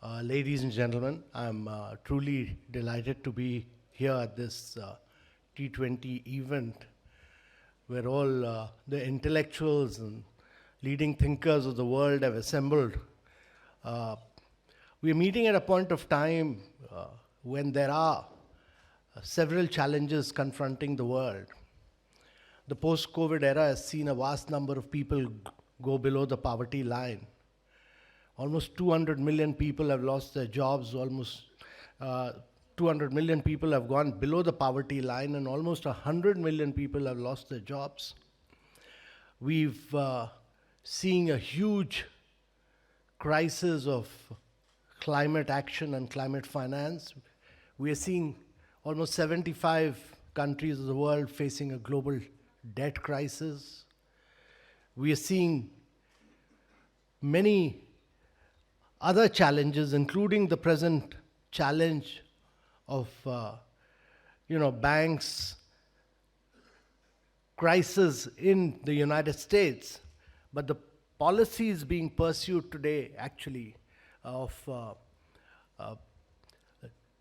Ladies and gentlemen, I'm truly delighted to be here at this T20 event where all the intellectuals and leading thinkers of the world have assembled. We're meeting at a point of time when there are several challenges confronting the world. The post-COVID era has seen a vast number of people go below the poverty line. Almost 200 million people have lost their jobs, almost 200 million people have gone below the poverty line, and almost 100 million people have lost their jobs. We've seen a huge crisis of climate action and climate finance. We are seeing almost 75 countries of the world facing a global debt crisis. We are seeing many other challenges, including the present challenge of banks crisis in the United States, but the policies being pursued today actually of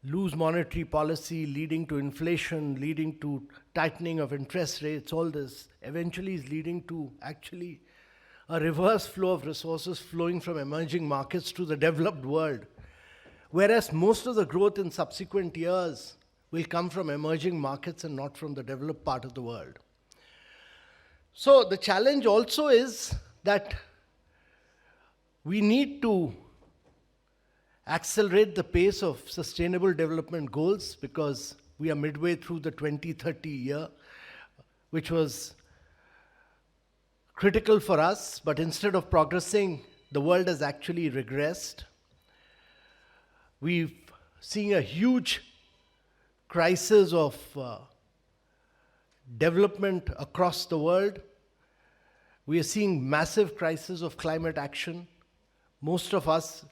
loose monetary policy leading to inflation, leading to tightening of interest rates, all this eventually is leading to actually a reverse flow of resources flowing from emerging markets to the developed world, whereas most of the growth in subsequent years will come from emerging markets and not from the developed part of the world. So the challenge also is that we need to accelerate the pace of sustainable development goals because we are midway through the 2030 year, which was critical for us, but instead of progressing, the world has actually regressed. We've seen a huge crisis of development across the world. We are seeing massive crisis of climate action. Most of us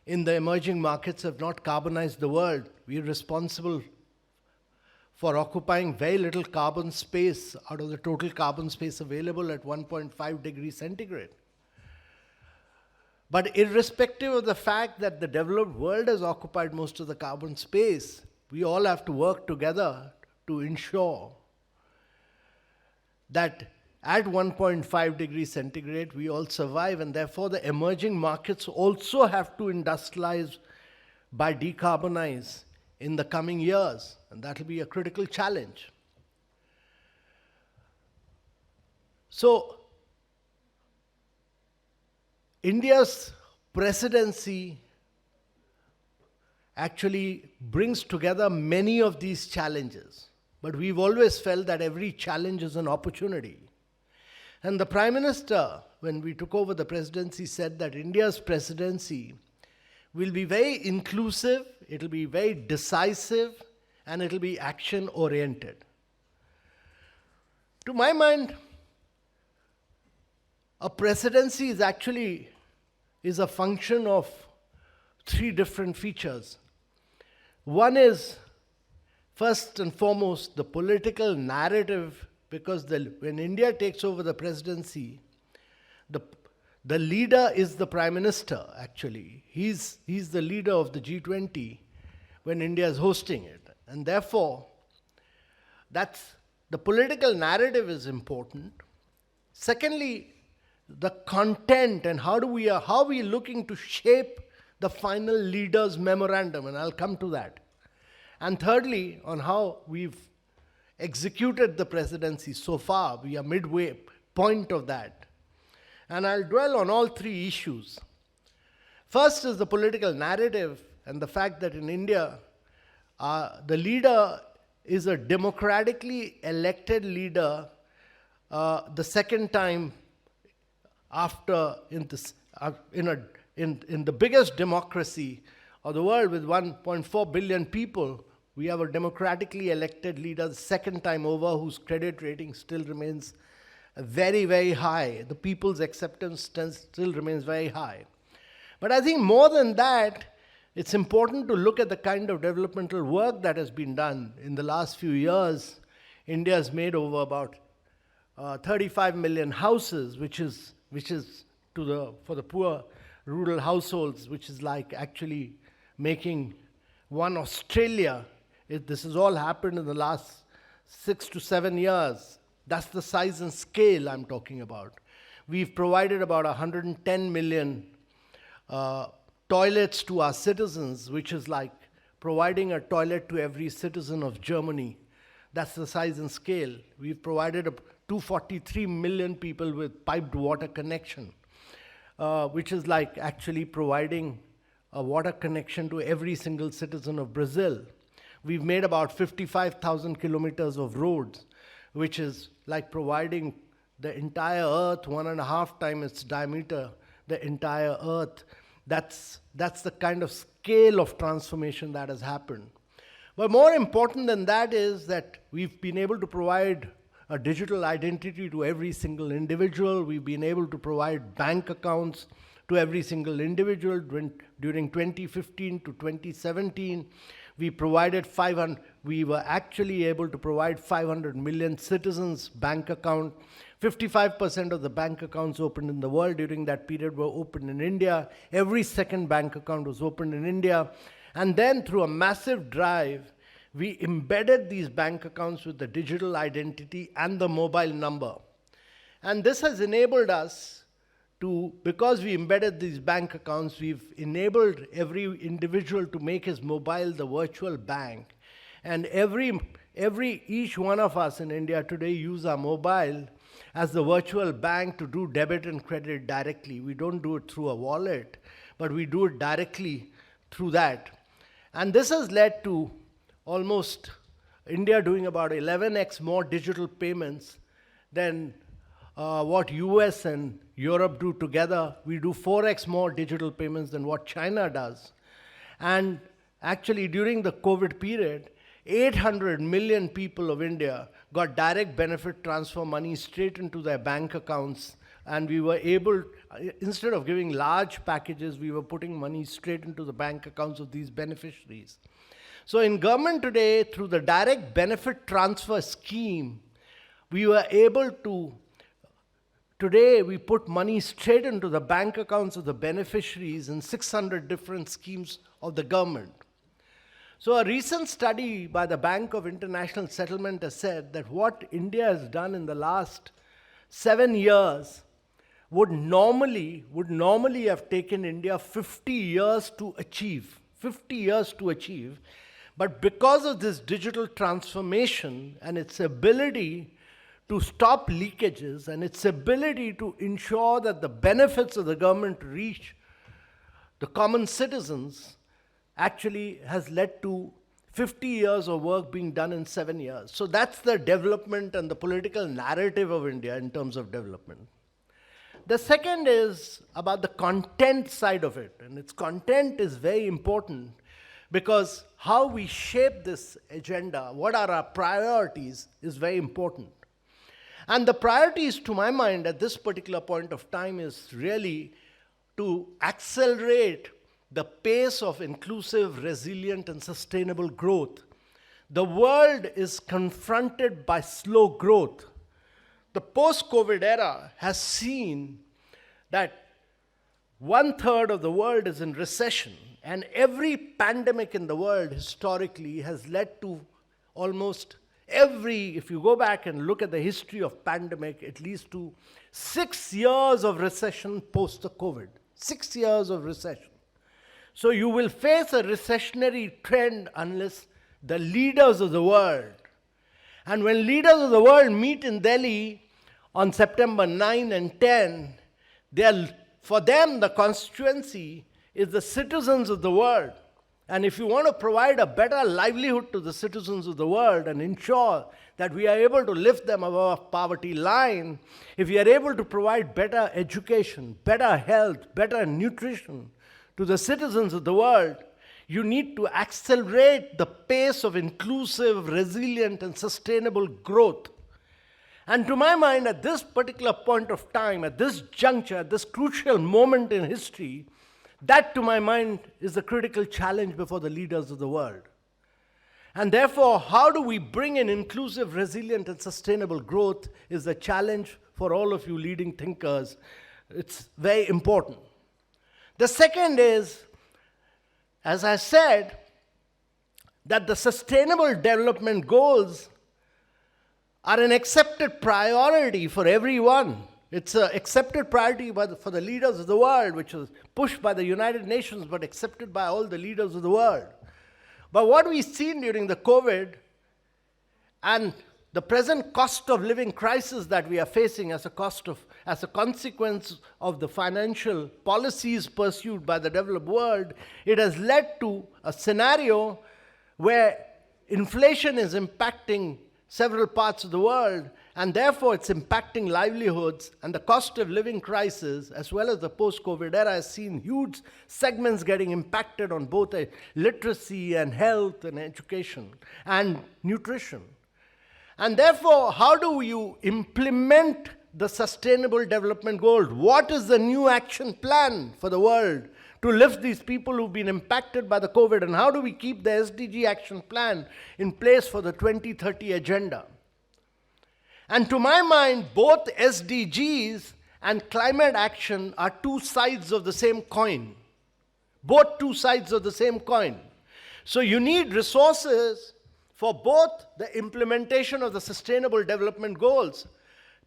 in the emerging markets have not carbonized the world. We are responsible for occupying very little carbon space out of the total carbon space available at 1.5 degrees centigrade. But irrespective of the fact that the developed world has occupied most of the carbon space, we all have to work together to ensure that at 1.5 degrees centigrade we all survive, and therefore the emerging markets also have to industrialize by decarbonize in the coming years, and that will be a critical challenge. So, India's presidency actually brings together many of these challenges, but we've always felt that every challenge is an opportunity. And the Prime Minister, when we took over the presidency, said that India's presidency will be very inclusive, it will be very decisive, and it will be action-oriented. To my mind, a presidency is a function of three different features. One is, first and foremost, the political narrative, because when India takes over the presidency, the leader is the Prime Minister, actually. He's the leader of the G20 when India is hosting it. And therefore, the political narrative is important. Secondly, the content and how are we looking to shape the final leader's memorandum, and I'll come to that. And thirdly, on how we've executed the presidency so far. We are midway point of that. And I'll dwell on all three issues. First is the political narrative and the fact that in India, the leader is a democratically elected leader the second time after in the biggest democracy of the world with 1.4 billion people. We have a democratically elected leader the second time over whose credit rating still remains very, very high. The people's acceptance still remains very high. But I think more than that, it's important to look at the kind of developmental work that has been done. In the last few years, India has made over about 35 million houses, which is for the poor rural households, which is like actually making one Australia. This has all happened in the last 6 to 7 years. That's the size and scale I'm talking about. We've provided about 110 million toilets to our citizens, which is like providing a toilet to every citizen of Germany. That's the size and scale. We've provided 243 million people with piped water connection, which is like actually providing a water connection to every single citizen of Brazil. We've made about 55,000 kilometers of roads, which is like providing the entire Earth, 1.5 times its diameter, the entire Earth. That's the kind of scale of transformation that has happened. But more important than that is that we've been able to provide a digital identity to every single individual. We've been able to provide bank accounts to every single individual. During 2015 to 2017, we were actually able to provide 500 million citizens bank account. 55% of the bank accounts opened in the world during that period were opened in India. Every second bank account was opened in India. And then through a massive drive, we embedded these bank accounts with the digital identity and the mobile number. And this has enabled us to, because we embedded these bank accounts, we've enabled every individual to make his mobile the virtual bank. And each one of us in India today use our mobile as the virtual bank to do debit and credit directly. We don't do it through a wallet, but we do it directly through that. And this has led to almost India doing about 11x more digital payments than what US and Europe do together. We do 4x more digital payments than what China does. And actually during the COVID period, 800 million people of India got direct benefit transfer money straight into their bank accounts. And we were able, instead of giving large packages, we were putting money straight into the bank accounts of these beneficiaries. So in government today, through the direct benefit transfer scheme, we were able to, today we put money straight into the bank accounts of the beneficiaries in 600 different schemes of the government. So a recent study by the Bank of International Settlement has said that what India has done in the last 7 years would normally have taken India 50 years to achieve. 50 years to achieve. But because of this digital transformation and its ability to stop leakages and its ability to ensure that the benefits of the government reach the common citizens, actually has led to 50 years of work being done in 7 years. So that's the development and the political narrative of India in terms of development. The second is about the content side of it. And its content is very important because how we shape this agenda, what are our priorities, is very important. And the priorities, to my mind, at this particular point of time is really to accelerate the pace of inclusive, resilient, and sustainable growth. The world is confronted by slow growth. The post-COVID era has seen that 1/3 of the world is in recession, and every pandemic in the world historically has led to almost if you go back and look at the history of pandemic, it leads to 6 years of recession post the COVID. 6 years of recession. So you will face a recessionary trend unless the leaders of the world, and when leaders of the world meet in Delhi on September 9 and 10, for them the constituency is the citizens of the world. And if you want to provide a better livelihood to the citizens of the world and ensure that we are able to lift them above poverty line, if we are able to provide better education, better health, better nutrition to the citizens of the world, you need to accelerate the pace of inclusive, resilient, and sustainable growth. And to my mind, at this particular point of time, at this juncture, at this crucial moment in history, that, to my mind, is the critical challenge before the leaders of the world. And therefore, how do we bring in inclusive, resilient, and sustainable growth is the challenge for all of you leading thinkers. It's very important. The second is, as I said, that the Sustainable Development Goals are an accepted priority for everyone. It's an accepted priority for the leaders of the world, which was pushed by the United Nations, but accepted by all the leaders of the world. But what we've seen during the COVID and the present cost of living crisis that we are facing as a consequence of the financial policies pursued by the developed world, it has led to a scenario where inflation is impacting several parts of the world, and therefore it's impacting livelihoods, and the cost of living crisis, as well as the post-COVID era, has seen huge segments getting impacted on both literacy and health and education and nutrition. And therefore, how do you implement the Sustainable Development Goals? What is the new action plan for the world to lift these people who've been impacted by the COVID? And how do we keep the SDG action plan in place for the 2030 agenda? And to my mind, both SDGs and climate action are two sides of the same coin. Both two sides of the same coin. So you need resources for both the implementation of the Sustainable Development Goals,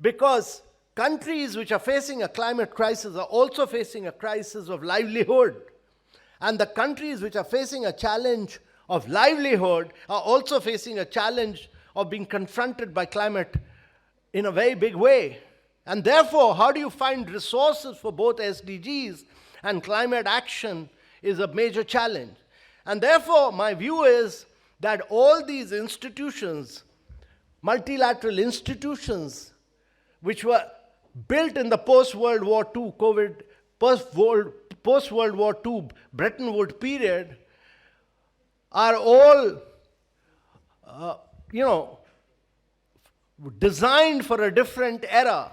because countries which are facing a climate crisis are also facing a crisis of livelihood. And the countries which are facing a challenge of livelihood are also facing a challenge of being confronted by climate in a very big way. And therefore, how do you find resources for both SDGs and climate action is a major challenge. And therefore, my view is that all these institutions, multilateral institutions, which were built in the post-World War II COVID, post-World War II Bretton Woods period, are all, designed for a different era.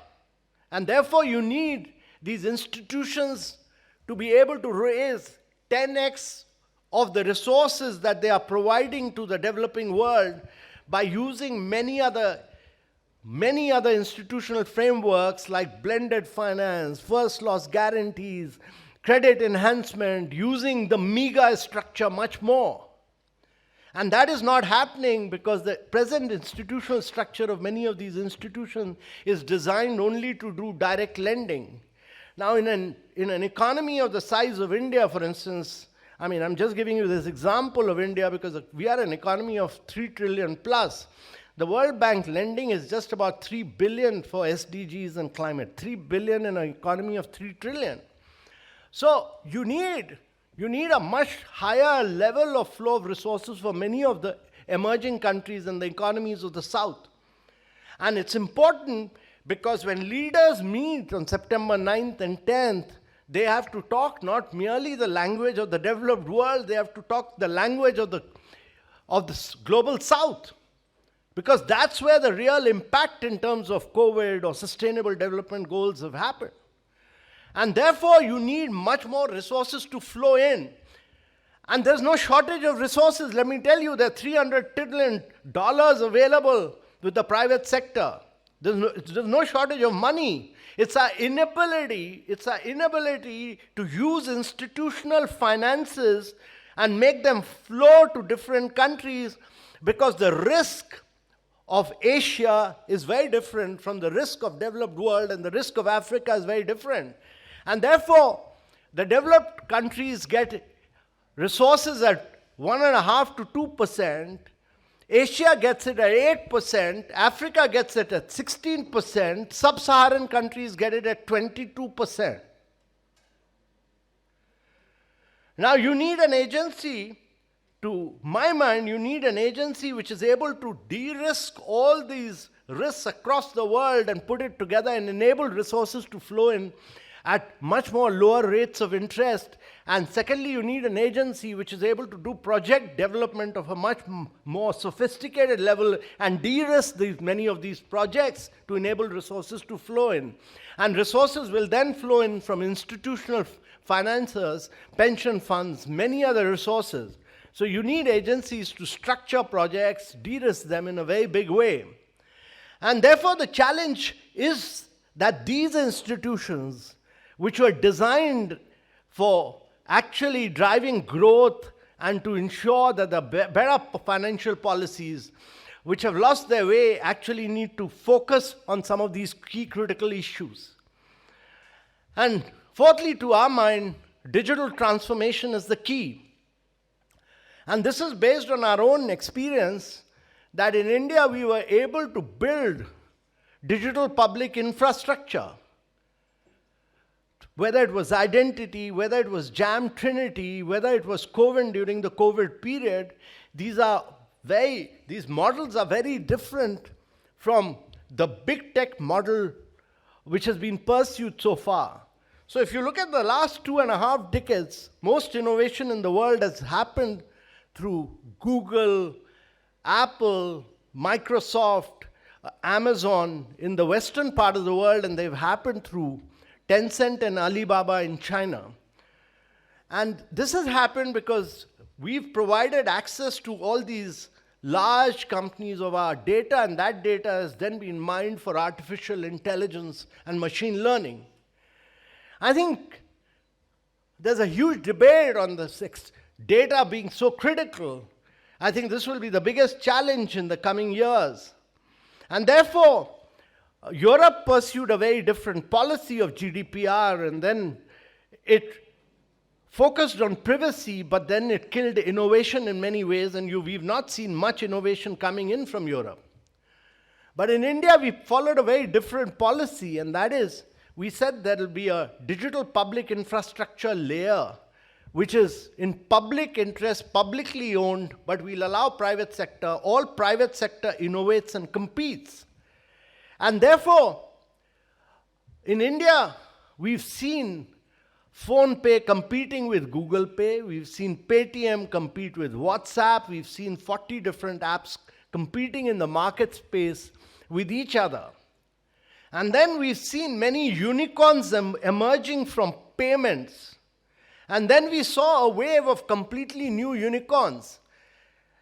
And therefore, you need these institutions to be able to raise 10x of the resources that they are providing to the developing world by using many other institutional frameworks like blended finance, first loss guarantees, credit enhancement, using the MEGA structure much more. And that is not happening because the present institutional structure of many of these institutions is designed only to do direct lending. Now, in an economy of the size of India, for instance, I'm just giving you this example of India because we are an economy of 3 trillion plus. The World Bank lending is just about 3 billion for SDGs and climate. 3 billion in an economy of 3 trillion. So you need a much higher level of flow of resources for many of the emerging countries and the economies of the South. And it's important because when leaders meet on September 9th and 10th, they have to talk not merely the language of the developed world, they have to talk the language of the global South. Because that's where the real impact in terms of COVID or sustainable development goals have happened. And therefore, you need much more resources to flow in. And there's no shortage of resources. Let me tell you, there are $300 trillion available with the private sector. There's no shortage of money. It's our inability to use institutional finances and make them flow to different countries, because the risk of Asia is very different from the risk of developed world, and the risk of Africa is very different. And therefore, the developed countries get resources at 1.5 to 2%, Asia gets it at 8%, Africa gets it at 16%, sub-Saharan countries get it at 22%. Now you need an agency, to my mind, you need an agency which is able to de-risk all these risks across the world and put it together and enable resources to flow in at much more lower rates of interest. And secondly, you need an agency which is able to do project development of a much more sophisticated level and de-risk many of these projects to enable resources to flow in. And resources will then flow in from institutional financiers, pension funds, many other resources. So you need agencies to structure projects, de-risk them in a very big way. And therefore, the challenge is that these institutions, which were designed for actually driving growth and to ensure that the better financial policies which have lost their way actually need to focus on some of these key critical issues. And fourthly, to our mind, digital transformation is the key. And this is based on our own experience that in India we were able to build digital public infrastructure. Whether it was identity, whether it was Jam Trinity, whether it was COVID during the COVID period, these models are very different from the big tech model which has been pursued so far. So if you look at the last 2.5 decades, most innovation in the world has happened through Google, Apple, Microsoft, Amazon in the western part of the world, and they've happened through Tencent and Alibaba in China. And this has happened because we've provided access to all these large companies of our data, and that data has then been mined for artificial intelligence and machine learning. I think there's a huge debate on this data being so critical. I think this will be the biggest challenge in the coming years. And therefore, Europe pursued a very different policy of GDPR, and then it focused on privacy, but then it killed innovation in many ways, and we've not seen much innovation coming in from Europe. But in India, we followed a very different policy, and that is, we said there will be a digital public infrastructure layer, which is in public interest, publicly owned, but we'll allow private sector. All private sector innovates and competes. And therefore, in India, we've seen PhonePe competing with Google Pay. We've seen Paytm compete with WhatsApp. We've seen 40 different apps competing in the market space with each other. And then we've seen many unicorns emerging from payments. And then we saw a wave of completely new unicorns.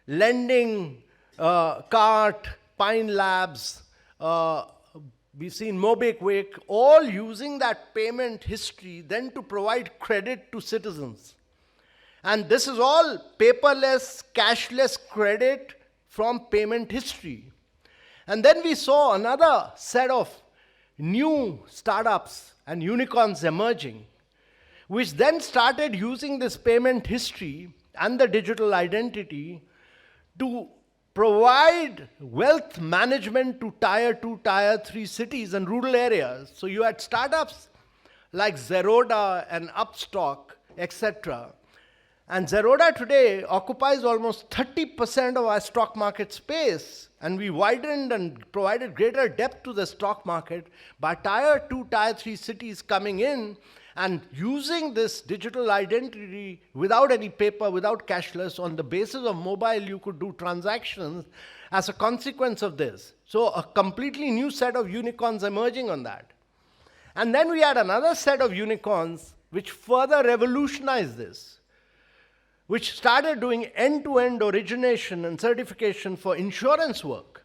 Lending, Cart, Pine Labs, we've seen MobiKwik, all using that payment history then to provide credit to citizens. And this is all paperless, cashless credit from payment history. And then we saw another set of new startups and unicorns emerging, which then started using this payment history and the digital identity to provide wealth management to Tier 2, Tier 3 cities and rural areas. So you had startups like Zerodha and Upstock, etc. And Zerodha today occupies almost 30% of our stock market space. And we widened and provided greater depth to the stock market by Tier 2, Tier 3 cities coming in and using this digital identity without any paper, without cashless. On the basis of mobile, you could do transactions as a consequence of this. So a completely new set of unicorns emerging on that. And then we had another set of unicorns which further revolutionized this, which started doing end-to-end origination and certification for insurance work.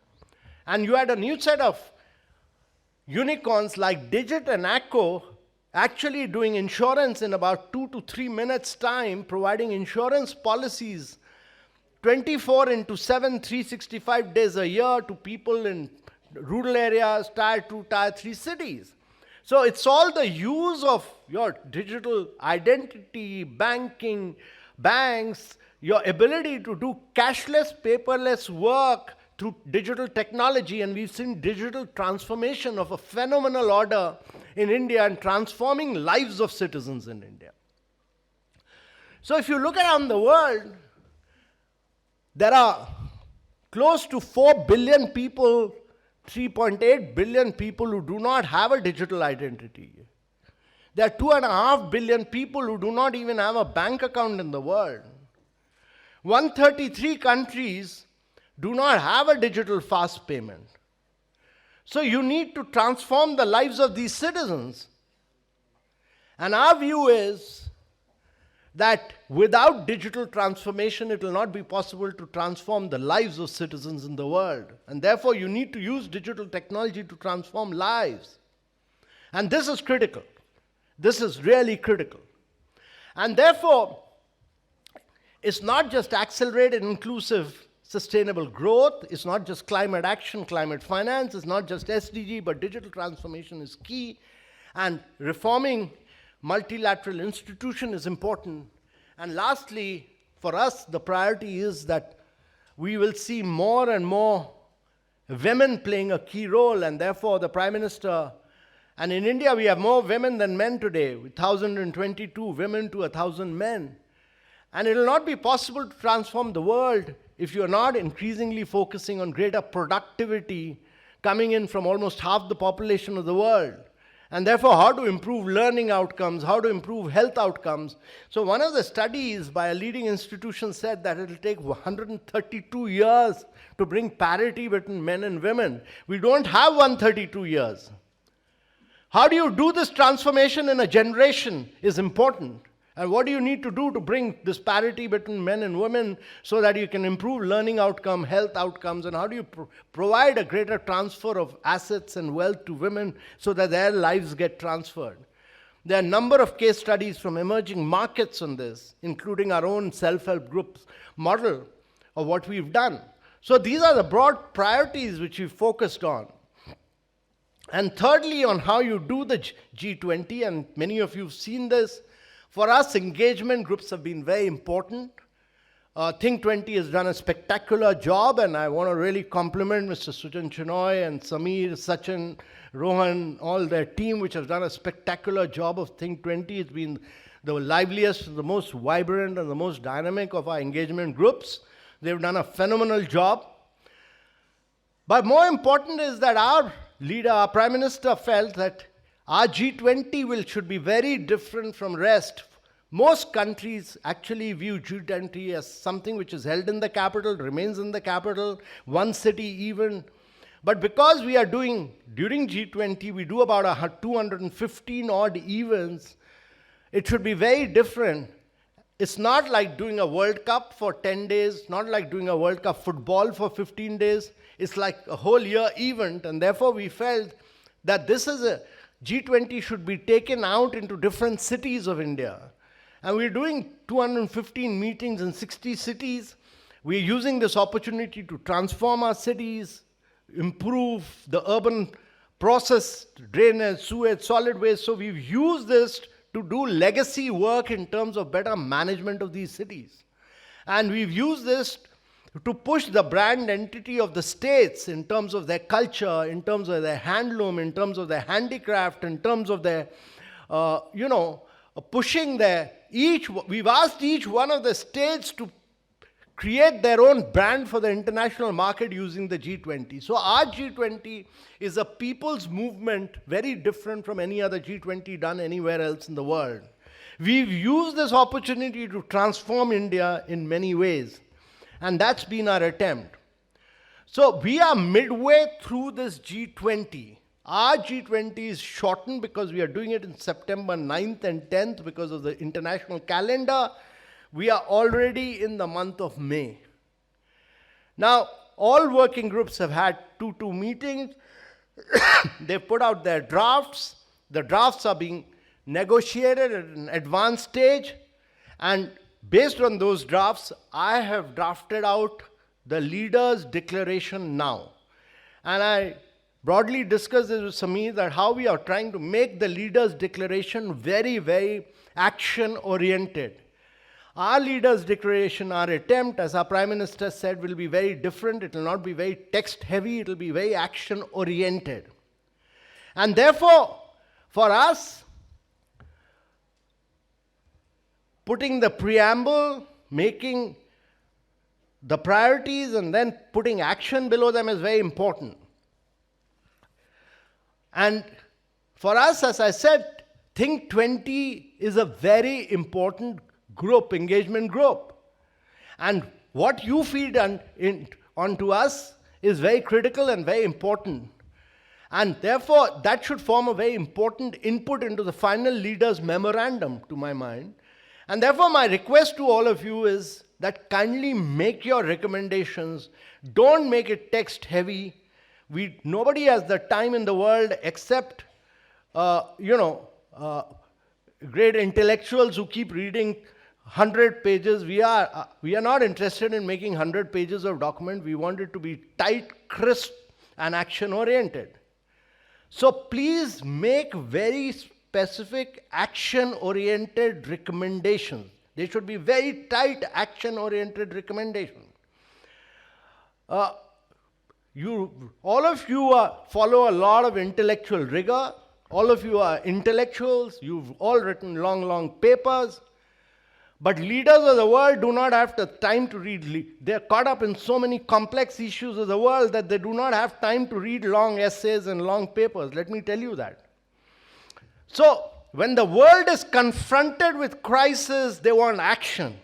And you had a new set of unicorns like Digit and Acco actually doing insurance in about 2 to 3 minutes time, providing insurance policies 24/7, 365 days a year to people in rural areas, Tier 2, Tier 3 cities. So it's all the use of your digital identity, banking, banks, your ability to do cashless, paperless work through digital technology, and we've seen digital transformation of a phenomenal order in India and transforming lives of citizens in India. So if you look around the world, there are close to 4 billion people, 3.8 billion people who do not have a digital identity. There are 2.5 billion people who do not even have a bank account in the world. 133 countries do not have a digital fast payment. So you need to transform the lives of these citizens. And our view is that without digital transformation, it will not be possible to transform the lives of citizens in the world. And therefore, you need to use digital technology to transform lives. And this is critical. This is really critical. And therefore, it's not just accelerated, inclusive, sustainable growth. It's not just climate action, climate finance. It's not just SDG, but digital transformation is key. And reforming multilateral institution is important. And lastly, for us, the priority is that we will see more and more women playing a key role, and therefore the Prime Minister, and in India we have more women than men today, with 1,022 women to 1,000 men. And it will not be possible to transform the world if you are not increasingly focusing on greater productivity coming in from almost half the population of the world. And therefore, how to improve learning outcomes, how to improve health outcomes. So one of the studies by a leading institution said that it will take 132 years to bring parity between men and women. We don't have 132 years. How do you do this transformation in a generation is important. And what do you need to do to bring this parity between men and women so that you can improve learning outcome, health outcomes, and how do you provide a greater transfer of assets and wealth to women so that their lives get transferred? There are a number of case studies from emerging markets on this, including our own self-help group's model of what we've done. So these are the broad priorities which we've focused on. And thirdly, on how you do the G20, and many of you have seen this. For us, engagement groups have been very important. Think 20 has done a spectacular job, and I want to really compliment Mr. Sujan Chinoy and Samir, Sachin, Rohan, all their team, which has done a spectacular job of Think 20. It's been the liveliest, the most vibrant, and the most dynamic of our engagement groups. They've done a phenomenal job. But more important is that our leader, our Prime Minister, felt that our G20 should be very different from rest. Most countries actually view G20 as something which is held in the capital, remains in the capital, one city even. But because we are doing, during G20, we do about 215 odd events, it should be very different. It's not like doing a World Cup for 10 days, not like doing a World Cup football for 15 days. It's like a whole year event, and therefore we felt that this is a G20 should be taken out into different cities of India. And we're doing 215 meetings in 60 cities. We're using this opportunity to transform our cities, improve the urban process, drainage, sewage, solid waste. So we've used this to do legacy work in terms of better management of these cities. And we've used this to push the brand entity of the states in terms of their culture, in terms of their handloom, in terms of their handicraft, in terms of their, pushing their, we've asked each one of the states to create their own brand for the international market using the G20. So our G20 is a people's movement, very different from any other G20 done anywhere else in the world. We've used this opportunity to transform India in many ways. And that's been our attempt. So we are midway through this G20. Our G20 is shortened because we are doing it in September 9th and 10th because of the international calendar. We are already in the month of May. Now, all working groups have had two meetings. They've put out their drafts. The drafts are being negotiated at an advanced stage. And based on those drafts, I have drafted out the leaders' declaration now. And I broadly discussed this with Samir that how we are trying to make the leaders' declaration very, very action-oriented. Our leaders' declaration, our attempt, as our Prime Minister said, will be very different. It will not be very text-heavy. It will be very action-oriented. And therefore, for us, putting the preamble, making the priorities, and then putting action below them is very important. And for us, as I said, Think 20 is a very important group, engagement group. And what you feed onto us is very critical and very important. And therefore, that should form a very important input into the final leaders' memorandum, to my mind. And therefore, my request to all of you is that kindly make your recommendations. Don't make it text-heavy. Nobody has the time in the world except, great intellectuals who keep reading 100 pages. We are not interested in making 100 pages of document. We want it to be tight, crisp, and action-oriented. So please make very specific action-oriented recommendations. They should be very tight action-oriented recommendations. All of you follow a lot of intellectual rigor. All of you are intellectuals. You've all written long, long papers. But leaders of the world do not have the time to read. They're caught up in so many complex issues of the world that they do not have time to read long essays and long papers. Let me tell you that. So, when the world is confronted with crisis, they want action.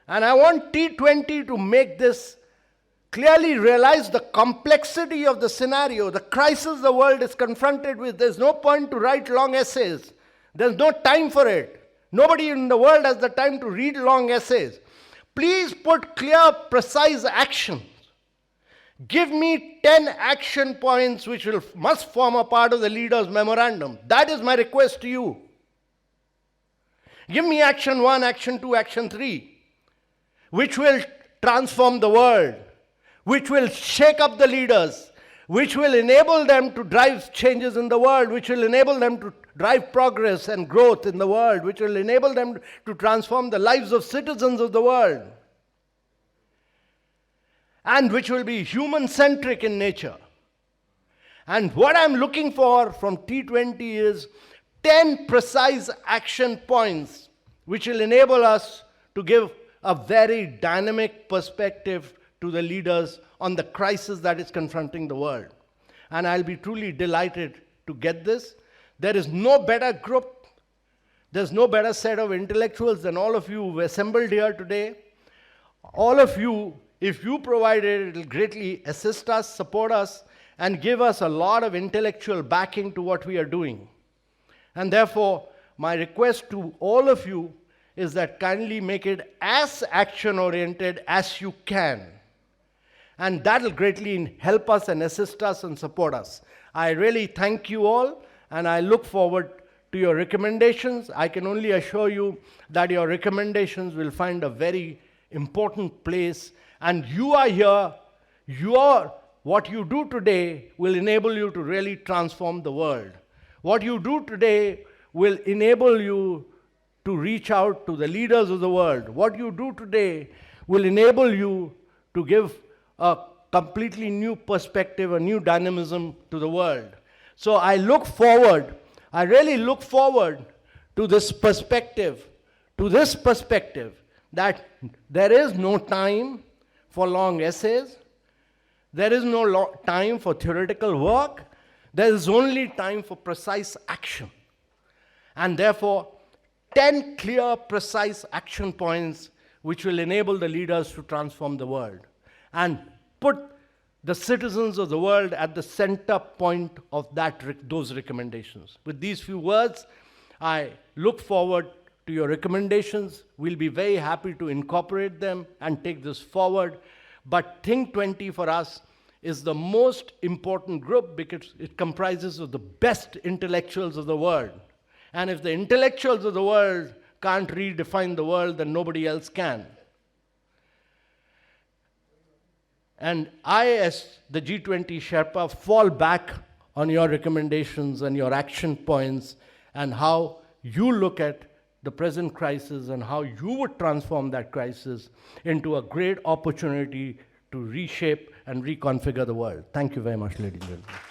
And I want T20 to make this clearly realize the complexity of the scenario, the crisis the world is confronted with. There's no point to write long essays. There's no time for it. Nobody in the world has the time to read long essays. Please put clear, precise actions. Give me 10 action points which must form a part of the leader's memorandum. That is my request to you. Give me action 1, action 2, action 3, which will transform the world, which will shake up the leaders, which will enable them to drive changes in the world, which will enable them to drive progress and growth in the world, which will enable them to transform the lives of citizens of the world, and which will be human-centric in nature. And what I'm looking for from T20 is 10 precise action points which will enable us to give a very dynamic perspective to the leaders on the crisis that is confronting the world. And I'll be truly delighted to get this. There is no better group, there's no better set of intellectuals than all of you who assembled here today. All of you, if you provide it, it will greatly assist us, support us, and give us a lot of intellectual backing to what we are doing. And therefore, my request to all of you is that kindly make it as action-oriented as you can. And that will greatly help us and assist us and support us. I really thank you all, and I look forward to your recommendations. I can only assure you that your recommendations will find a very important place. And you are here, what you do today will enable you to really transform the world. What you do today will enable you to reach out to the leaders of the world. What you do today will enable you to give a completely new perspective, a new dynamism to the world. So I really look forward to this perspective, that there is no time for long essays, there is no time for theoretical work, there is only time for precise action. And therefore, 10 clear, precise action points which will enable the leaders to transform the world and put the citizens of the world at the center point of those recommendations. With these few words, I look forward to your recommendations. We'll be very happy to incorporate them and take this forward. But Think20 for us is the most important group because it comprises of the best intellectuals of the world. And if the intellectuals of the world can't redefine the world, then nobody else can. And I, as the G20 Sherpa, fall back on your recommendations and your action points and how you look at the present crisis and how you would transform that crisis into a great opportunity to reshape and reconfigure the world. Thank you very much, ladies and gentlemen.